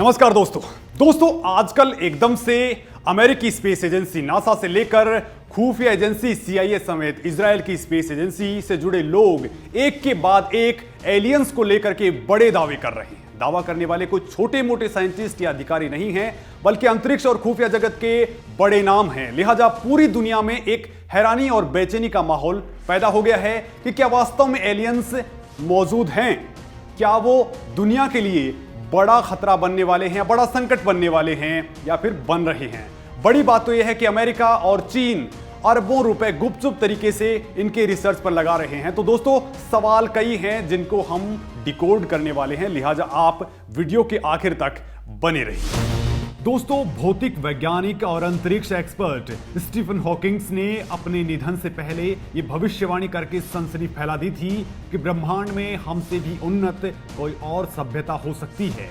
नमस्कार दोस्तों आजकल एकदम से अमेरिकी स्पेस एजेंसी नासा से लेकर खुफिया एजेंसी CIA समेत इजराइल की स्पेस एजेंसी से जुड़े लोग एक के बाद एक एलियंस को लेकर के बड़े दावे कर रहे हैं। दावा करने वाले कोई छोटे मोटे साइंटिस्ट या अधिकारी नहीं हैं, बल्कि अंतरिक्ष और खुफिया जगत के बड़े नाम हैं। लिहाजा पूरी दुनिया में एक हैरानी और बेचैनी का माहौल पैदा हो गया है कि क्या वास्तव में एलियंस मौजूद हैं, क्या वो दुनिया के लिए बड़ा खतरा बनने वाले हैं, बड़ा संकट बनने वाले हैं या फिर बन रहे हैं। बड़ी बात तो यह है कि अमेरिका और चीन अरबों रुपए गुपचुप तरीके से इनके रिसर्च पर लगा रहे हैं। तो दोस्तों सवाल कई हैं जिनको हम डिकोड करने वाले हैं, लिहाजा आप वीडियो के आखिर तक बने रहिए। दोस्तों भौतिक वैज्ञानिक और अंतरिक्ष एक्सपर्ट स्टीफन हॉकिंग्स ने अपने निधन से पहले ये भविष्यवाणी करके सनसनी फैला दी थी कि ब्रह्मांड में हमसे भी उन्नत कोई और सभ्यता हो सकती है।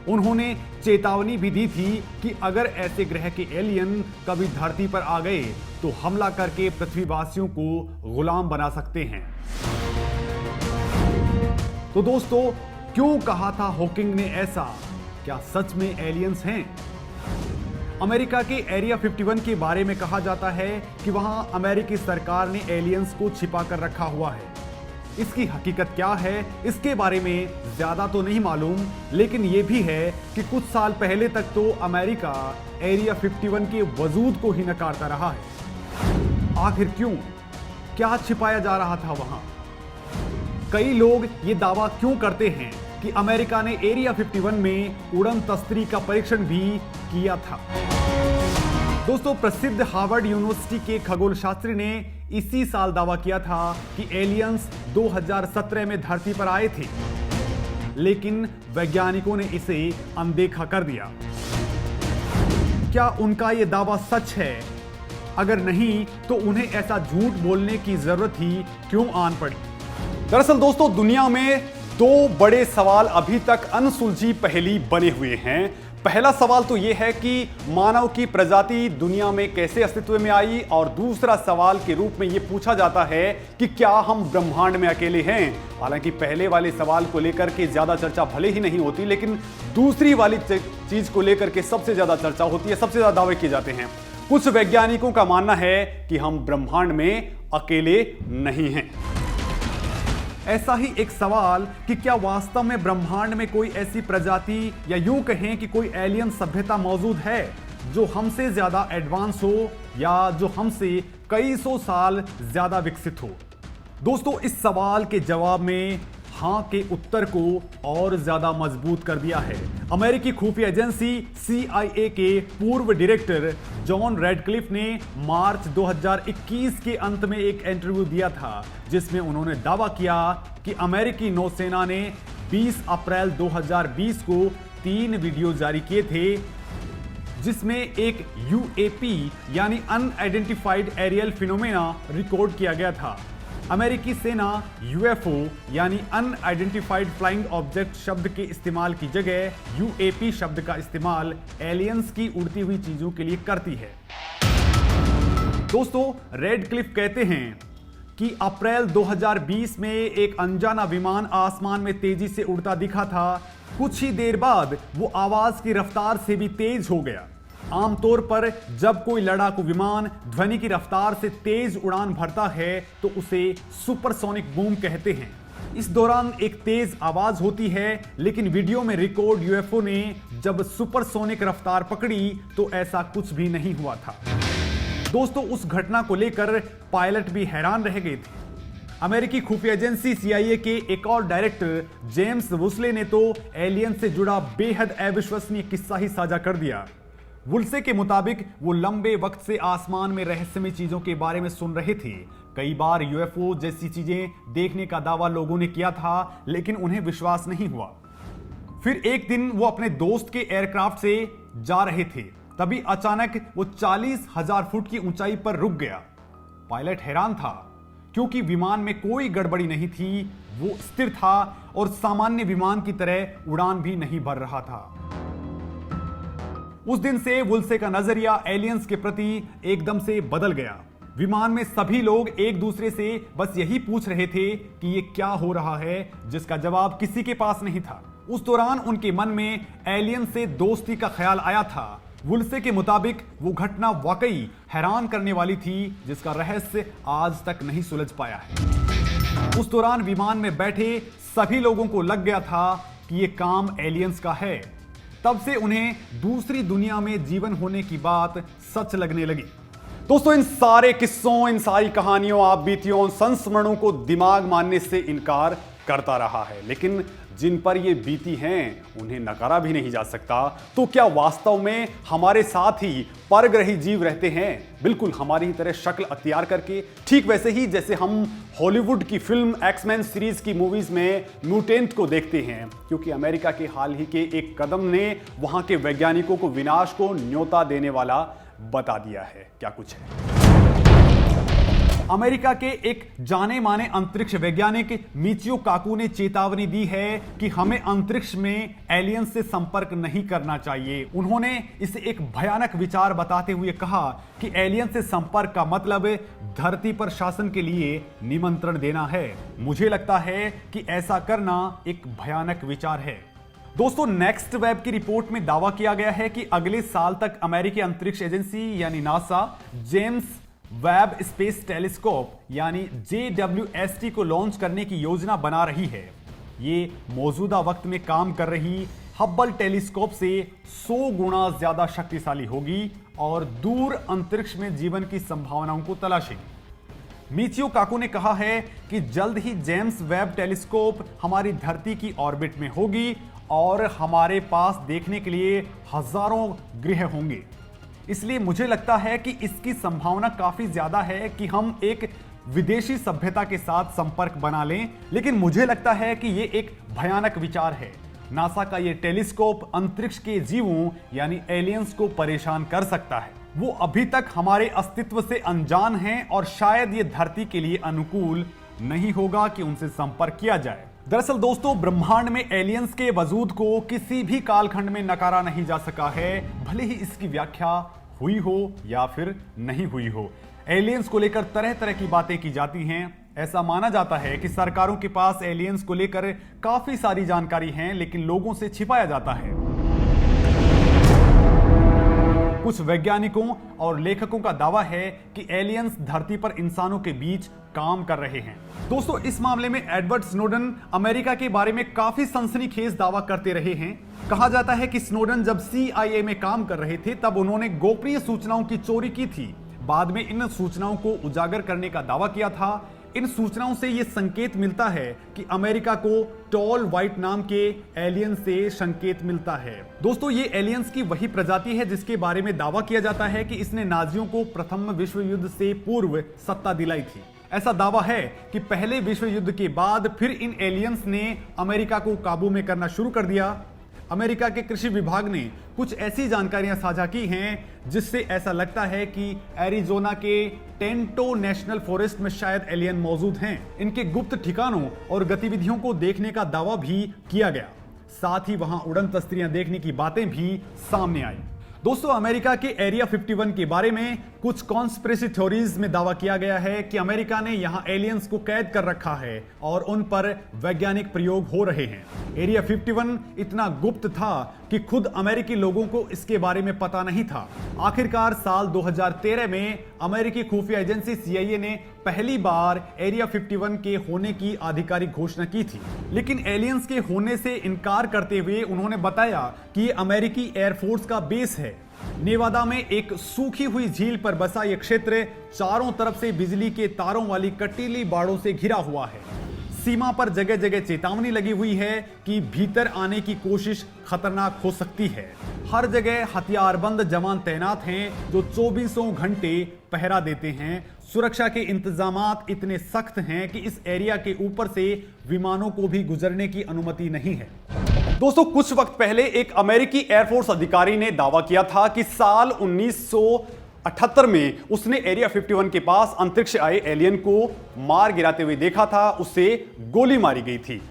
उन्होंने चेतावनी भी दी थी कि अगर ऐसे ग्रह के एलियन कभी धरती पर आ गए तो हमला करके पृथ्वीवासियों को गुलाम बना सकते हैं। तो दोस्तों क्यों कहा था हॉकिंग ने ऐसा? क्या सच में एलियंस हैं? अमेरिका के एरिया 51 के बारे में कहा जाता है कि वहां अमेरिकी सरकार ने एलियंस को छिपा कर रखा हुआ है। इसकी हकीकत क्या है इसके बारे में ज्यादा तो नहीं मालूम, लेकिन यह भी है कि कुछ साल पहले तक तो अमेरिका एरिया 51 के वजूद को ही नकारता रहा है। आखिर क्यों? क्या छिपाया जा रहा था वहां? कई लोग ये दावा क्यों करते हैं कि अमेरिका ने एरिया 51 में उड़न तस्तरी का परीक्षण भी किया था? दोस्तों प्रसिद्ध हार्वर्ड यूनिवर्सिटी के खगोल शास्त्री ने इसी साल दावा किया था कि एलियंस 2017 में धरती पर आए थे, लेकिन वैज्ञानिकों ने इसे अनदेखा कर दिया। क्या उनका यह दावा सच है? अगर नहीं तो उन्हें ऐसा झूठ बोलने की जरूरत ही क्यों आन पड़ी? दरअसल दोस्तों दुनिया में दो बड़े सवाल अभी तक अनसुलझी पहेली बने हुए हैं। पहला सवाल तो यह है कि मानव की प्रजाति दुनिया में कैसे अस्तित्व में आई, और दूसरा सवाल के रूप में यह पूछा जाता है कि क्या हम ब्रह्मांड में अकेले हैं। हालांकि पहले वाले सवाल को लेकर के ज्यादा चर्चा भले ही नहीं होती, लेकिन दूसरी वाली चीज को लेकर के सबसे ज्यादा चर्चा होती है, सबसे ज्यादा दावे किए जाते हैं। कुछ वैज्ञानिकों का मानना है कि हम ब्रह्मांड में अकेले नहीं हैं। ऐसा ही एक सवाल कि क्या वास्तव में ब्रह्मांड में कोई ऐसी प्रजाति या यूं कहें कि कोई एलियन सभ्यता मौजूद है जो हमसे ज्यादा एडवांस हो या जो हमसे कई सौ साल ज्यादा विकसित हो। दोस्तों इस सवाल के जवाब में हां के उत्तर को और ज्यादा मजबूत कर दिया है। अमेरिकी खुफिया एजेंसी CIA के पूर्व डायरेक्टर जॉन रेडक्लिफ ने मार्च 2021 के अंत में एक इंटरव्यू दिया था, जिसमें उन्होंने दावा किया कि अमेरिकी नौसेना ने 20 अप्रैल 2020 को 3 वीडियो जारी किए थे, जिसमें एक UAP यानी अनआइडेंटिफाइड एरियल फिनोमेना रिकॉर्ड किया गया था। अमेरिकी सेना UFO यानी अनआइडेंटिफाइड फ्लाइंग ऑब्जेक्ट शब्द के इस्तेमाल की जगह UAP शब्द का इस्तेमाल एलियंस की उड़ती हुई चीजों के लिए करती है। दोस्तों रेडक्लिफ कहते हैं कि अप्रैल 2020 में एक अनजाना विमान आसमान में तेजी से उड़ता दिखा था। कुछ ही देर बाद वो आवाज की रफ्तार से भी तेज हो गया। आमतौर पर जब कोई लड़ाकू विमान ध्वनि की रफ्तार से तेज उड़ान भरता है तो उसे सुपरसोनिक बूम कहते हैं। इस दौरान एक तेज आवाज होती है, लेकिन वीडियो में रिकॉर्ड UFO ने जब सुपरसोनिक रफ्तार पकड़ी तो ऐसा कुछ भी नहीं हुआ था। दोस्तों उस घटना को लेकर पायलट भी हैरान रह गए थे। अमेरिकी खुफिया एजेंसी CIA के एक और डायरेक्टर जेम्स वुसले ने तो एलियन से जुड़ा बेहद अविश्वसनीय किस्सा ही साझा कर दिया। वुल्से के मुताबिक वो लंबे वक्त से आसमान में रहस्यमय चीजों के बारे में सुन रहे थे। कई बार UFO जैसी चीजें देखने का दावा लोगों ने किया था, लेकिन उन्हें विश्वास नहीं हुआ। फिर एक दिन वो अपने दोस्त के एयरक्राफ्ट से जा रहे थे, तभी अचानक वो 40,000 फुट की ऊंचाई पर रुक गया। पायलट हैरान था क्योंकि विमान में कोई गड़बड़ी नहीं थी, वो स्थिर था और सामान्य विमान की तरह उड़ान भी नहीं भर रहा था। उस दिन से वुल्से का नजरिया एलियंस के प्रति एकदम से बदल गया। विमान में सभी लोग एक दूसरे से बस यही पूछ रहे थे कि ये क्या हो रहा है, जिसका जवाब किसी के पास नहीं था। उस दौरान उनके मन में एलियन से दोस्ती का ख्याल आया था। वुल्से के मुताबिक वो घटना वाकई हैरान करने वाली थी, जिसका रहस्य आज तक नहीं सुलझ पाया है। उस दौरान विमान में बैठे सभी लोगों को लग गया था कि ये काम एलियंस का है। तब से उन्हें दूसरी दुनिया में जीवन होने की बात सच लगने लगी। दोस्तों, इन सारे किस्सों, इन सारी कहानियों, आप बीतियों, संस्मरणों को दिमाग मानने से इनकार करता रहा है, लेकिन जिन पर ये बीती हैं उन्हें नकारा भी नहीं जा सकता। तो क्या वास्तव में हमारे साथ ही परग्रही जीव रहते हैं, बिल्कुल हमारी ही तरह शक्ल अख्तियार करके, ठीक वैसे ही जैसे हम हॉलीवुड की फिल्म एक्समैन सीरीज की मूवीज में म्यूटेंट को देखते हैं? क्योंकि अमेरिका के हाल ही के एक कदम ने वहां के वैज्ञानिकों को विनाश को न्योता देने वाला बता दिया है। क्या कुछ है? अमेरिका के एक जाने माने अंतरिक्ष वैज्ञानिक मिचियो काकू ने चेतावनी दी है कि हमें अंतरिक्ष में एलियन से संपर्क नहीं करना चाहिए। उन्होंने इसे एक भयानक विचार बताते हुए कहा कि एलियन से संपर्क का मतलब धरती पर शासन के लिए निमंत्रण देना है। मुझे लगता है कि ऐसा करना एक भयानक विचार है। दोस्तों, नेक्स्ट वेब की रिपोर्ट में दावा किया गया है कि अगले साल तक अमेरिकी अंतरिक्ष एजेंसी यानी NASA James Webb space telescope यानी JWST को लॉन्च करने की योजना बना रही है। ये मौजूदा वक्त में काम कर रही हब्बल टेलीस्कोप से 100 गुना ज्यादा शक्तिशाली होगी और दूर अंतरिक्ष में जीवन की संभावनाओं को तलाशेगी। मिचियो काकू ने कहा है कि जल्द ही जेम्स वेब टेलीस्कोप हमारी धरती की ऑर्बिट में होगी और हमारे पास देखने के लिए हजारों ग्रह होंगे। इसलिए मुझे लगता है कि इसकी संभावना काफी ज्यादा है कि हम एक विदेशी सभ्यता के साथ संपर्क बना लें, लेकिन मुझे लगता है कि यह एक भयानक विचार है। नासा का यह टेलीस्कोप अंतरिक्ष के जीवों यानी एलियंस को परेशान कर सकता है। वो अभी तक हमारे अस्तित्व से अनजान हैं और शायद ये धरती के लिए अनुकूल नहीं होगा कि उनसे संपर्क किया जाए। दरअसल दोस्तों, ब्रह्मांड में एलियंस के वजूद को किसी भी कालखंड में नकारा नहीं जा सका है, भले ही इसकी व्याख्या हुई हो या फिर नहीं हुई हो। एलियंस को लेकर तरह तरह की बातें की जाती हैं। ऐसा माना जाता है कि सरकारों के पास एलियंस को लेकर काफी सारी जानकारी है, लेकिन लोगों से छिपाया जाता है। कुछ वैज्ञानिकों और लेखकों का दावा है कि एलियंस धरती पर इंसानों के बीच काम कर रहे हैं। दोस्तों, इस मामले में एडवर्ड स्नोडन अमेरिका के बारे में काफी सनसनीखेज दावा करते रहे हैं। कहा जाता है कि स्नोडन जब CIA में काम कर रहे थे तब उन्होंने गोपनीय सूचनाओं की चोरी की थी। बाद में इन सूचनाओं को उजागर करने का दावा किया था। इन सूचनाओं से यह संकेत मिलता है कि अमेरिका को टॉल व्हाइट नाम के एलियन से संकेत मिलता है। दोस्तों, ये एलियंस की वही प्रजाति है जिसके बारे में दावा किया जाता है कि इसने नाजियों को प्रथम विश्व युद्ध से पूर्व सत्ता दिलाई थी। ऐसा दावा है कि पहले विश्व युद्ध के बाद फिर इन एलियंस ने अमेरिका को काबू में करना शुरू कर दिया। अमेरिका के कृषि विभाग ने कुछ ऐसी जानकारियां साझा की हैं जिससे ऐसा लगता है कि एरिजोना के टेंटो नेशनल फॉरेस्ट में शायद एलियन मौजूद हैं। इनके गुप्त ठिकानों और गतिविधियों को देखने का दावा भी किया गया। साथ ही वहां उड़न तस्तियां देखने की बातें भी सामने आई। दोस्तों, अमेरिका के एरिया 51 के बारे में कुछ कॉन्स्पिरेसी थ्योरीज में दावा किया गया है कि अमेरिका ने यहां एलियंस को कैद कर रखा है और उन पर वैज्ञानिक प्रयोग हो रहे हैं। एरिया 51 इतना गुप्त था कि खुद अमेरिकी लोगों को इसके बारे में पता नहीं था। आखिरकार साल 2013 में अमेरिकी खुफिया एजेंसी CIA ने पहली बार एरिया 51 के होने की आधिकारिक घोषणा की थी, लेकिन एलियंस के होने से इनकार करते हुए उन्होंने बताया कि ये अमेरिकी एयरफोर्स का बेस है। नेवादा में एक सूखी हुई झील पर बसा यह क्षेत्र चारों तरफ से बिजली के तारों वाली कटीली बाड़ों से घिरा हुआ है। सीमा पर जगह जगह चेतावनी लगी हुई है कि भीतर आने की कोशिश खतरनाक हो सकती है। हर जगह हथियारबंद जवान तैनात हैं जो 24 घंटे पहरा देते हैं। सुरक्षा के इंतजामात इतने सख्त हैं कि इस एरिया के ऊपर से विमानों को भी गुजरने की अनुमति नहीं है। दोस्तों, कुछ वक्त पहले एक अमेरिकी एयरफोर्स अधिकारी ने दावा किया था कि साल 1978 में उसने एरिया 51 के पास अंतरिक्ष आए एलियन को मार गिराते हुए देखा था। उससे गोली मारी गई थी।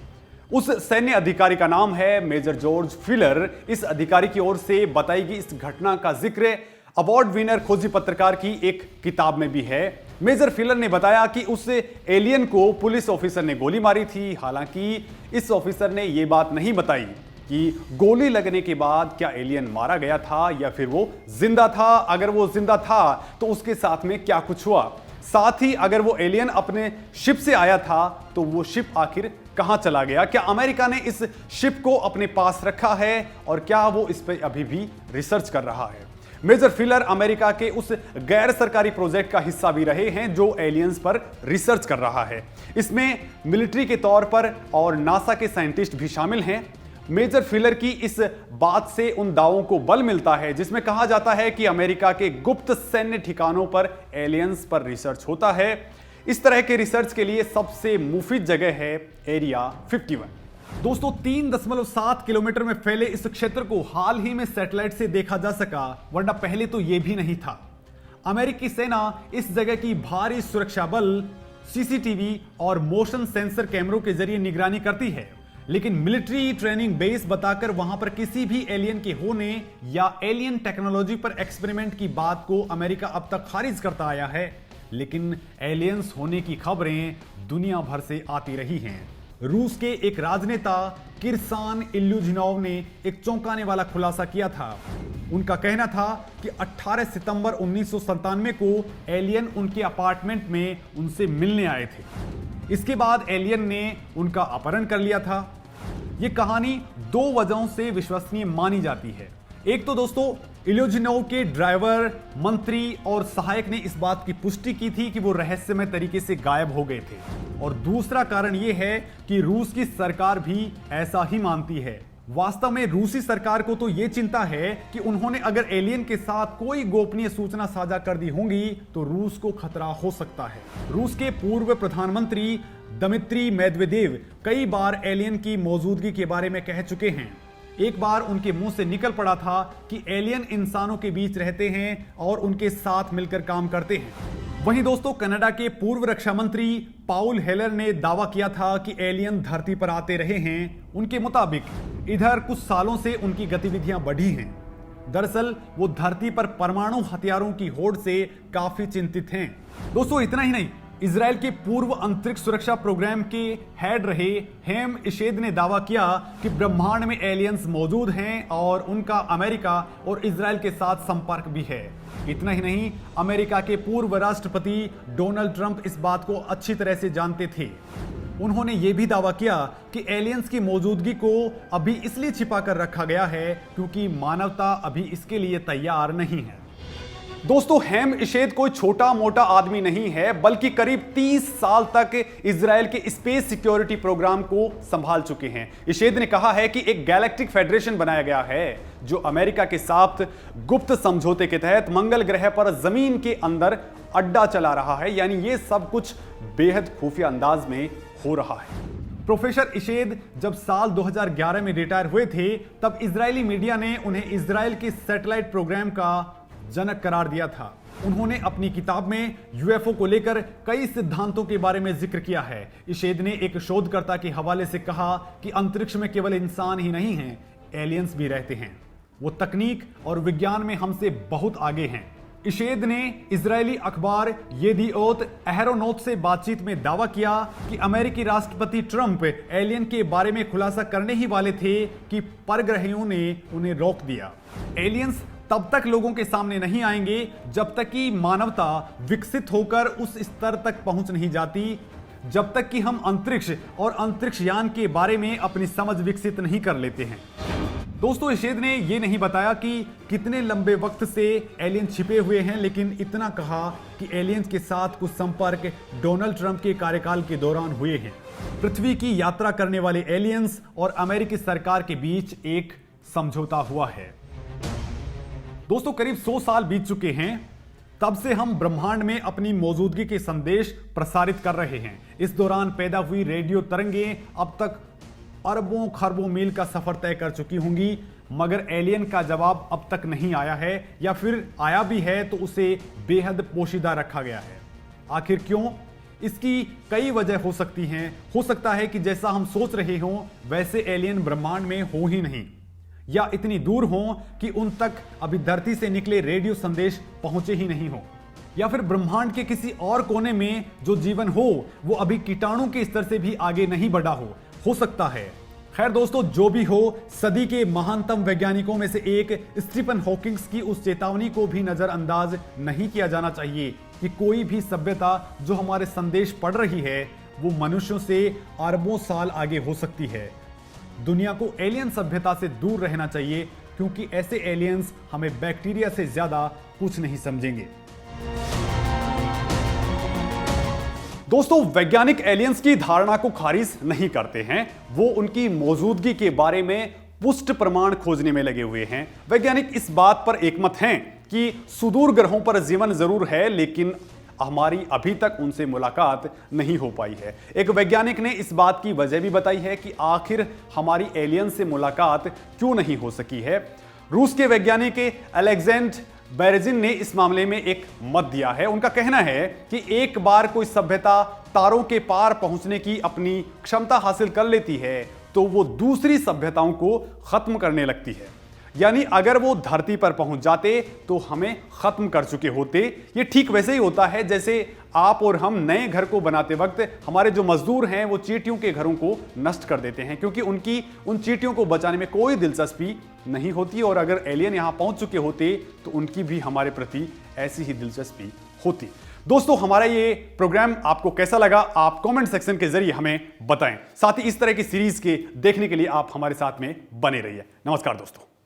उस सैन्य अधिकारी का नाम है मेजर जॉर्ज फिलर। इस अधिकारी की ओर से बताई गई इस घटना का जिक्र अवार्ड विनर खोजी पत्रकार की एक किताब में भी है। मेजर फिलर ने बताया कि उस एलियन को पुलिस ऑफिसर ने गोली मारी थी। हालांकि इस ऑफिसर ने यह बात नहीं बताई कि गोली लगने के बाद क्या एलियन मारा गया था या फिर वो जिंदा था। अगर वो जिंदा था तो उसके साथ में क्या कुछ हुआ, साथ ही अगर वो एलियन अपने शिप से आया था तो वो शिप आखिर कहां चला गया, क्या अमेरिका ने इस शिप को अपने पास रखा है और क्या वो इस पर अभी भी रिसर्च कर रहा है। मेजर फिलर अमेरिका के उस गैर सरकारी प्रोजेक्ट का हिस्सा भी रहे हैं जो एलियंस पर रिसर्च कर रहा है। इसमें मिलिट्री के तौर पर और नासा के साइंटिस्ट भी शामिल हैं। मेजर फिलर की इस बात से उन दावों को बल मिलता है जिसमें कहा जाता है कि अमेरिका के गुप्त सैन्य ठिकानों पर एलियंस पर रिसर्च होता है। इस तरह के रिसर्च के लिए सबसे मुफीद जगह है एरिया 51। दोस्तों 3.7 किलोमीटर में फैले इस क्षेत्र को हाल ही में सैटेलाइट से देखा जा सका, वरना पहले तो यह भी नहीं था। अमेरिकी सेना इस जगह की भारी सुरक्षा बल, सीसीटीवी और मोशन सेंसर कैमरों के जरिए निगरानी करती है, लेकिन मिलिट्री ट्रेनिंग बेस बताकर वहां पर किसी भी एलियन के होने या एलियन टेक्नोलॉजी पर एक्सपेरिमेंट की बात को अमेरिका अब तक खारिज करता आया है। लेकिन एलियंस होने की खबरें दुनिया भर से आती रही हैं। रूस के एक राजनेता किरसान इल्यूजिनोव ने एक चौंकाने वाला खुलासा किया था। उनका कहना था कि 18 सितंबर 1997 को एलियन उनके अपार्टमेंट में उनसे मिलने आए थे। इसके बाद एलियन ने उनका अपहरण कर लिया था। यह कहानी दो वजहों से विश्वसनीय मानी जाती है। एक तो दोस्तों इल्यूजिनोव के ड्राइवर, मंत्री और सहायक ने इस बात की पुष्टि की थी कि वो रहस्यमय तरीके से गायब हो गए थे, और दूसरा कारण यह है कि रूस की सरकार भी ऐसा ही मानती है। वास्तव में रूसी सरकार को तो यह चिंता है कि उन्होंने अगर एलियन के साथ कोई गोपनीय सूचना साझा कर दी होंगी तो रूस को खतरा हो सकता है। रूस के पूर्व प्रधानमंत्री दमित्री मेदवेदेव कई बार एलियन की मौजूदगी के बारे में कह चुके हैं। एक बार उनके मुंह से निकल पड़ा था कि एलियन इंसानों के बीच रहते हैं और उनके साथ मिलकर काम करते हैं। वहीं दोस्तों कनाडा के पूर्व रक्षा मंत्री पाउल हेलर ने दावा किया था कि एलियन धरती पर आते रहे हैं। उनके मुताबिक इधर कुछ सालों से उनकी गतिविधियां बढ़ी हैं। दरअसल वो धरती पर परमाणु हथियारों की होड़ से काफी चिंतित हैं। दोस्तों इतना ही नहीं, इजराइल के पूर्व अंतरिक्ष सुरक्षा प्रोग्राम के हेड रहे हेम इशेद ने दावा किया कि ब्रह्मांड में एलियंस मौजूद हैं और उनका अमेरिका और इजराइल के साथ संपर्क भी है। इतना ही नहीं, अमेरिका के पूर्व राष्ट्रपति डोनाल्ड ट्रंप इस बात को अच्छी तरह से जानते थे। उन्होंने यह भी दावा किया कि एलियंस की मौजूदगी को अभी इसलिए छिपा कर रखा गया है क्योंकि मानवता अभी इसके लिए तैयार नहीं है। दोस्तों हेम इशेद कोई छोटा मोटा आदमी नहीं है, बल्कि करीब 30 साल तक इजराइल के स्पेस सिक्योरिटी प्रोग्राम को संभाल चुके हैं। इशेद ने कहा है कि एक गैलेक्टिक फेडरेशन बनाया गया है जो अमेरिका के साथ गुप्त समझौते के तहत मंगल ग्रह पर जमीन के अंदर अड्डा चला रहा है। यानी ये सब कुछ बेहद खुफिया अंदाज में हो रहा है। प्रोफेसर इशेद जब साल 2011 में रिटायर हुए थे तब इजरायली मीडिया ने उन्हें इजराइल के सैटेलाइट प्रोग्राम का जनक करार दिया था। उन्होंने अपनी किताब में यूएफओ को लेकर कई सिद्धांतों के बारे में जिक्र किया है। इशेद ने एक शोधकर्ता के हवाले से कहा कि अंतरिक्ष में केवल इंसान ही नहीं हैं, एलियंस भी रहते हैं। वो तकनीक और विज्ञान में हमसे बहुत आगे हैं। इशेद ने इजरायली अखबार येदिओत अहरोनोत से बातचीत में दावा किया कि अमेरिकी राष्ट्रपति ट्रंप एलियन के बारे में खुलासा करने ही वाले थे कि परग्रहियों ने उन्हें रोक दिया। एलियंस तब तक लोगों के सामने नहीं आएंगे जब तक कि मानवता विकसित होकर उस स्तर तक पहुंच नहीं जाती, जब तक कि हम अंतरिक्ष और अंतरिक्ष यान के बारे में अपनी समझ विकसित नहीं कर लेते हैं। दोस्तों इशेद ने यह नहीं बताया कि कितने लंबे वक्त से एलियन छिपे हुए हैं, लेकिन इतना कहा कि एलियंस के साथ कुछ संपर्क डोनाल्ड ट्रंप के कार्यकाल के दौरान हुए हैं। पृथ्वी की यात्रा करने वाले एलियंस और अमेरिकी सरकार के बीच एक समझौता हुआ है। दोस्तों करीब 100 साल बीत चुके हैं तब से हम ब्रह्मांड में अपनी मौजूदगी के संदेश प्रसारित कर रहे हैं। इस दौरान पैदा हुई रेडियो तरंगें अब तक अरबों खरबों मील का सफर तय कर चुकी होंगी, मगर एलियन का जवाब अब तक नहीं आया है, या फिर आया भी है तो उसे बेहद पोशीदा रखा गया है। आखिर क्यों? इसकी कई वजह हो सकती हैं। हो सकता है कि जैसा हम सोच रहे हों वैसे एलियन ब्रह्मांड में हो ही नहीं, या इतनी दूर हों कि उन तक अभी धरती से निकले रेडियो संदेश पहुंचे ही नहीं हो, या फिर ब्रह्मांड के किसी और कोने में जो जीवन हो वो अभी कीटाणु के स्तर से भी आगे नहीं बढ़ा हो सकता है। खैर दोस्तों, जो भी हो, सदी के महानतम वैज्ञानिकों में से एक स्टीफन हॉकिंग्स की उस चेतावनी को भी नजरअंदाज नहीं किया जाना चाहिए कि कोई भी सभ्यता जो हमारे संदेश पढ़ रही है वो मनुष्यों से अरबों साल आगे हो सकती है। दुनिया को एलियन सभ्यता से दूर रहना चाहिए, क्योंकि ऐसे एलियंस हमें बैक्टीरिया से ज्यादा कुछ नहीं समझेंगे। दोस्तों, वैज्ञानिक एलियंस की धारणा को खारिज नहीं करते हैं, वो उनकी मौजूदगी के बारे में पुष्ट प्रमाण खोजने में लगे हुए हैं। वैज्ञानिक इस बात पर एकमत हैं कि सुदूर ग्रहों पर जीवन जरूर है, लेकिन हमारी अभी तक उनसे मुलाकात नहीं हो पाई है। एक वैज्ञानिक ने इस बात की वजह भी बताई है कि आखिर हमारी एलियन से मुलाकात क्यों नहीं हो सकी है। रूस के वैज्ञानिक अलेक्जेंडर बेरेजिन ने इस मामले में एक मत दिया है। उनका कहना है कि एक बार कोई सभ्यता तारों के पार पहुंचने की अपनी क्षमता हासिल कर लेती है तो वो दूसरी सभ्यताओं को खत्म करने लगती है। यानी अगर वो धरती पर पहुंच जाते तो हमें खत्म कर चुके होते। ये ठीक वैसे ही होता है जैसे आप और हम नए घर को बनाते वक्त हमारे जो मजदूर हैं वो चींटियों के घरों को नष्ट कर देते हैं, क्योंकि उनकी उन चींटियों को बचाने में कोई दिलचस्पी नहीं होती। और अगर एलियन यहां पहुंच चुके होते तो उनकी भी हमारे प्रति ऐसी ही दिलचस्पी होती। दोस्तों, हमारा ये प्रोग्राम आपको कैसा लगा आप कमेंट सेक्शन के जरिए हमें बताएं। साथ ही इस तरह की सीरीज के देखने के लिए आप हमारे साथ में बने रहिए। नमस्कार दोस्तों।